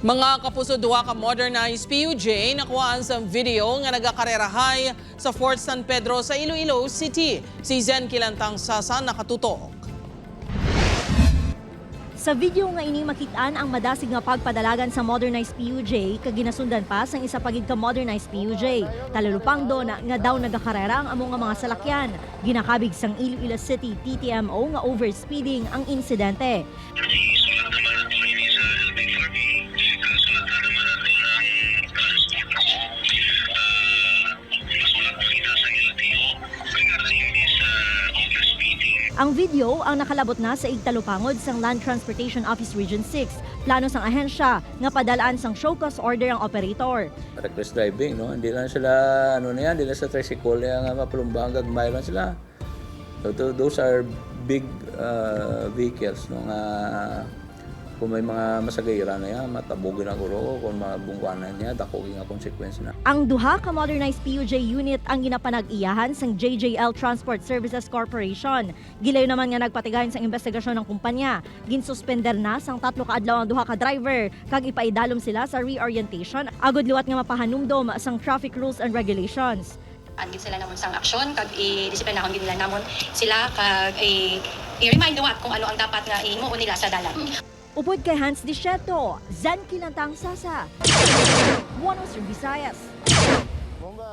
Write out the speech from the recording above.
Mga kapuso, duha ka modernized PUJ nakuhaan sa video nga nagakarerahay sa Fort San Pedro sa Iloilo City. Si Zen Kilantang Sasa nakatutok. Sa video nga ini makitaan ang madasig nga pagpadalagan sa modernized PUJ kag ginasundan pa sang isa pagid ka modernized PUJ. Talalupang do na nga daw nagakarera ang among nga mga salakyan. Ginakabig sang Iloilo City TTMO nga overspeeding ang insidente. Ang video ang nakalabot na sa igtalupangod sang Land Transportation Office Region 6. Plano sang ahensya nga padalaan sang show cause order ang operator. Reckless driving, no? Hindi lang sila hindi lang sa tricycle nga maplumbang gagmay lang sila. So, those are big vehicles, no? Nga kung may mga masagayra na yan, matabugin ang guro, kung mabungwanan niya, dakogin ang consequence na. Ang duha ka modernized PUJ unit ang ginapanag-iyahan sang JJL Transport Services Corporation. Gilayo naman nga nagpatigahin sang investigasyon ng kumpanya. Ginsuspender na sang 3 ka adlaw ang duha ka driver kag ipaidalom sila sa reorientation agod liwat nga mapahanumdom sang traffic rules and regulations. Andin sila namon sang aksyon kag i-disiplinahon nila namon sila kag i-remind wat kung ano ang dapat nga ihimuon nila sa dalan. Upod kay Hans Disheto, Zen Kilantang Sasa, 103 Visayas.